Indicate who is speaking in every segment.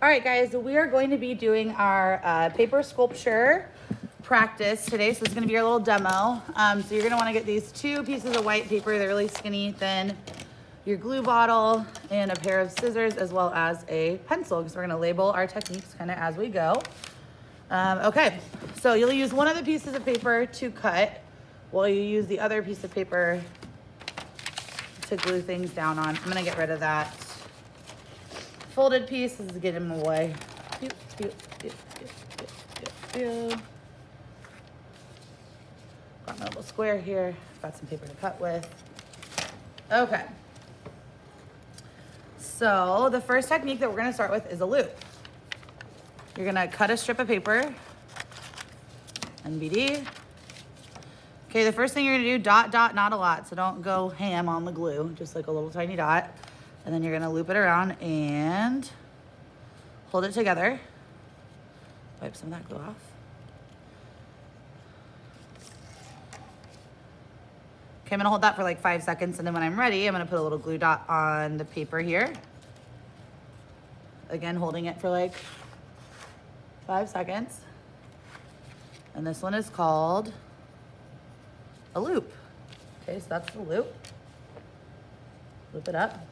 Speaker 1: All right, guys, we are going to be doing our paper sculpture practice today. So this is going to be our little demo. So you're going to want to get these 2 pieces of white paper. They're really skinny, thin. Your glue bottle and a pair of scissors, as well as a pencil, because we're going to label our techniques kind of as we go. Okay, so you'll use one of the pieces of paper to cut, while you use the other piece of paper to glue things down on. I'm going to get rid of that folded piece. This is get him away. Pew, pew, pew, pew, pew, pew, pew. Got my little square here. Got some paper to cut with. Okay. So the first technique that we're gonna start with is a loop. You're gonna cut a strip of paper, NBD. Okay, the first thing you're gonna do, dot, dot, not a lot. So don't go ham on the glue, just like a little tiny dot. And then you're gonna loop it around and hold it together. Wipe some of that glue off. Okay, I'm gonna hold that for like 5 seconds, and then when I'm ready, I'm gonna put a little glue dot on the paper here. Again, holding it for like 5 seconds. And this one is called a loop. Okay, so that's the loop. Loop it up.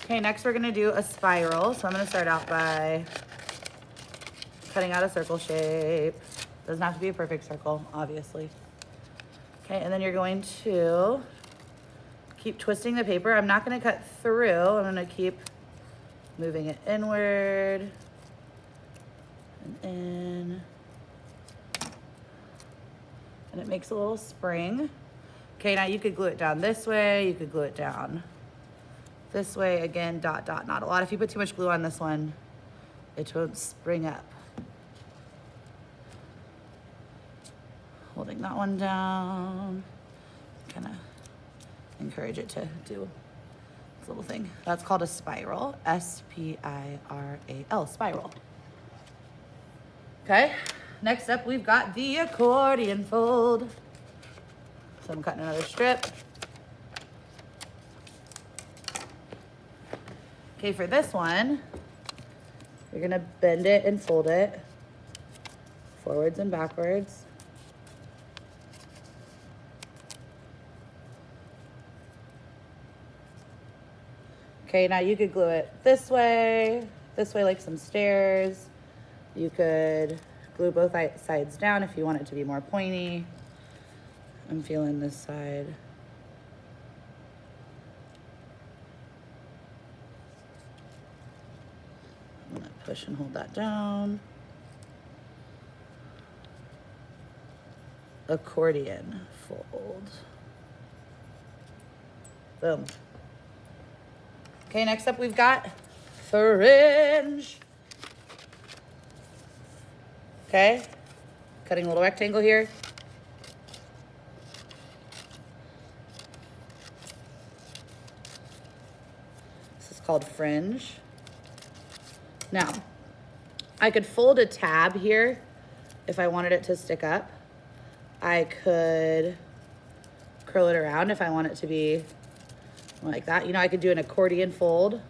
Speaker 1: Okay, next we're gonna do a spiral. So I'm gonna start out by cutting out a circle shape. Doesn't have to be a perfect circle, obviously. Okay, and then you're going to keep twisting the paper. I'm not gonna cut through. I'm gonna keep moving it inward and in. And it makes a little spring. Okay, now you could glue it down this way. You could glue it down this way. Again, dot, dot, not a lot. If you put too much glue on this one, it won't spring up. Holding that one down, kind of encourage it to do this little thing. That's called a spiral, S-P-I-R-A-L, spiral. Okay, next up we've got the accordion fold. So I'm cutting another strip. Okay, for this one, you're gonna bend it and fold it forwards and backwards. Okay, now you could glue it this way like some stairs. You could glue both sides down if you want it to be more pointy. I'm feeling this side. I'm gonna push and hold that down. Accordion fold. Boom. Okay, next up we've got fringe. Okay, cutting a little rectangle here. This is called fringe. Now, I could fold a tab here if I wanted it to stick up. I could curl it around if I want it to be like that. You know, I could do an accordion fold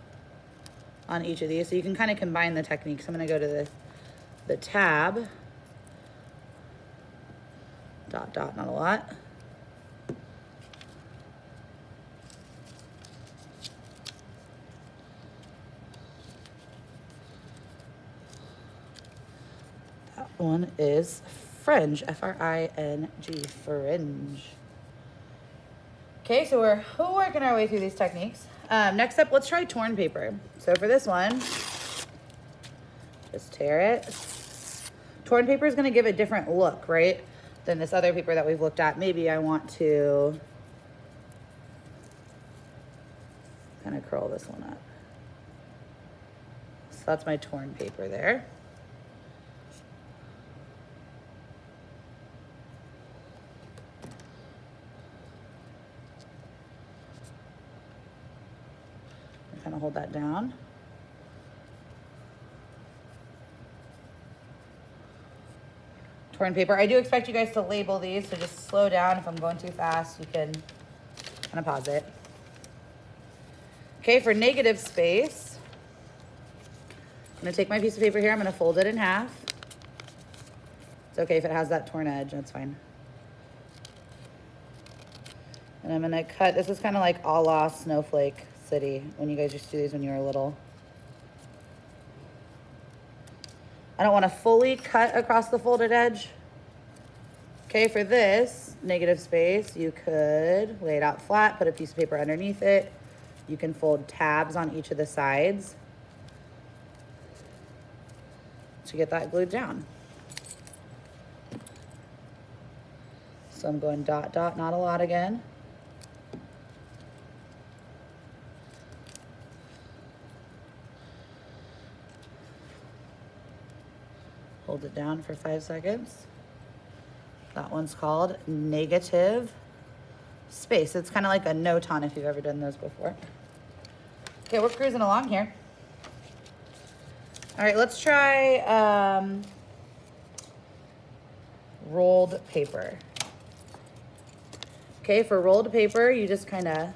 Speaker 1: on each of these. So you can kind of combine the techniques. I'm gonna go to the tab. Dot, dot, not a lot. That one is fringe, F-R-I-N-G, fringe. Okay, so we're working our way through these techniques. Next up, let's try torn paper. So for this one, just tear it. Torn paper is gonna give a different look, right, than this other paper that we've looked at. Maybe I want to kind of curl this one up. So that's my torn paper there. Kind of hold that down. Torn paper. I do expect you guys to label these, so just slow down. If I'm going too fast, you can kind of pause it. Okay, for negative space, gonna take my piece of paper here, I'm gonna fold it in half. It's okay if it has that torn edge, that's fine. And I'm gonna cut, this is kind of like a la Snowflake City, when you guys used to do these when you were little. I don't wanna fully cut across the folded edge. Okay, for this negative space, you could lay it out flat, put a piece of paper underneath it. You can fold tabs on each of the sides to get that glued down. So I'm going dot, dot, not a lot again. Hold it down for 5 seconds. That one's called negative space. It's kind of like a noton if you've ever done those before. Okay, we're cruising along here. All right, let's try rolled paper. Okay, for rolled paper, you just kind of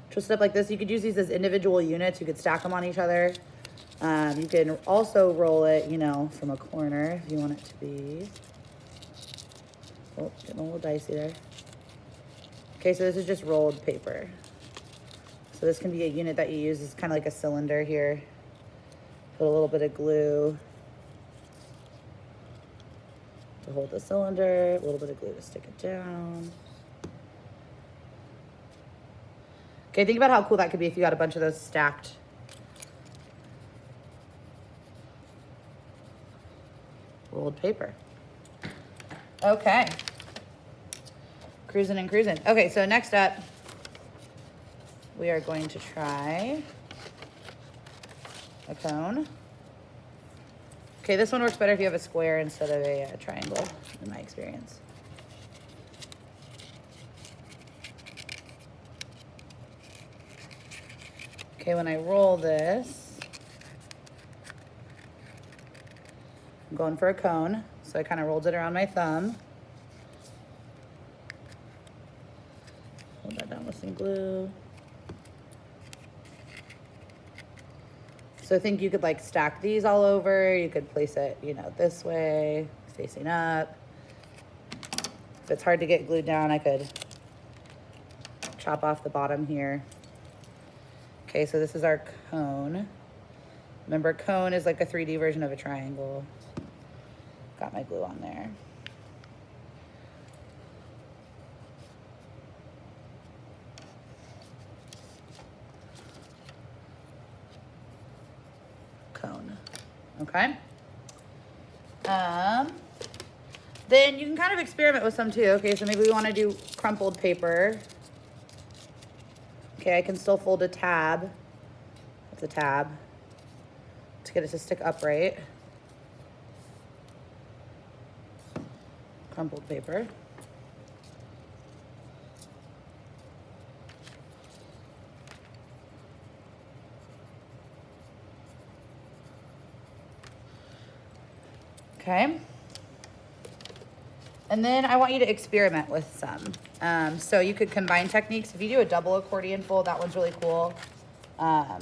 Speaker 1: twist it up like this. You could use these as individual units. You could stack them on each other. You can also roll it, you know, from a corner if you want it to be. Oh, getting a little dicey there. Okay, so this is just rolled paper. So this can be a unit that you use. It's kind of like a cylinder here. Put a little bit of glue to hold the cylinder, a little bit of glue to stick it down. Okay, think about how cool that could be if you got a bunch of those stacked. Rolled paper. Okay. Cruising and cruising. Okay, so next up, we are going to try a cone. Okay, this one works better if you have a square instead of a triangle, in my experience. Okay, when I roll this, I'm going for a cone. So I kind of rolled it around my thumb. Hold that down with some glue. So I think you could like stack these all over. You could place it, you know, this way, facing up. If it's hard to get glued down, I could chop off the bottom here. Okay, so this is our cone. Remember, cone is like a 3D version of a triangle. Got my glue on there. Cone, okay? Then you can kind of experiment with some too. Okay, so maybe we want to do crumpled paper. Okay, I can still fold a tab. That's a tab to get it to stick upright. Crumpled paper. Okay. And then I want you to experiment with some. So you could combine techniques. If you do a double accordion fold, that one's really cool. I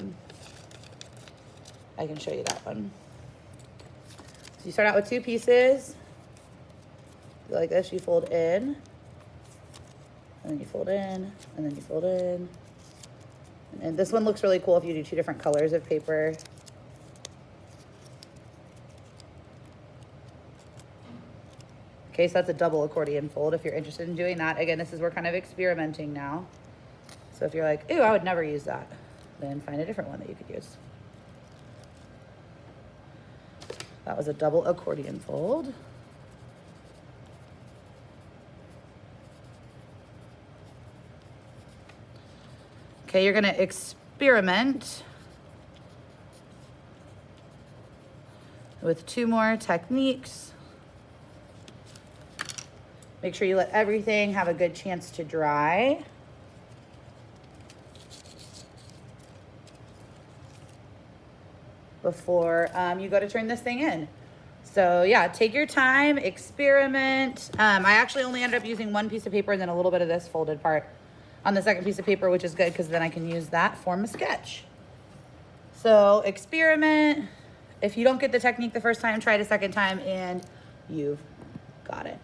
Speaker 1: can show you that one. So you start out with 2 pieces. Like this, you fold in, and then you fold in, and then you fold in. And this one looks really cool if you do 2 different colors of paper. Okay, so that's a double accordion fold if you're interested in doing that. Again, we're kind of experimenting now. So if you're like, ooh, I would never use that, then find a different one that you could use. That was a double accordion fold. Okay, you're gonna experiment with 2 more techniques. Make sure you let everything have a good chance to dry. Before you go to turn this thing in. So yeah, take your time, experiment. I actually only ended up using 1 piece of paper and then a little bit of this folded part on the second piece of paper, which is good because then I can use that for my sketch. So experiment. If you don't get the technique the first time, try it a second time and you've got it.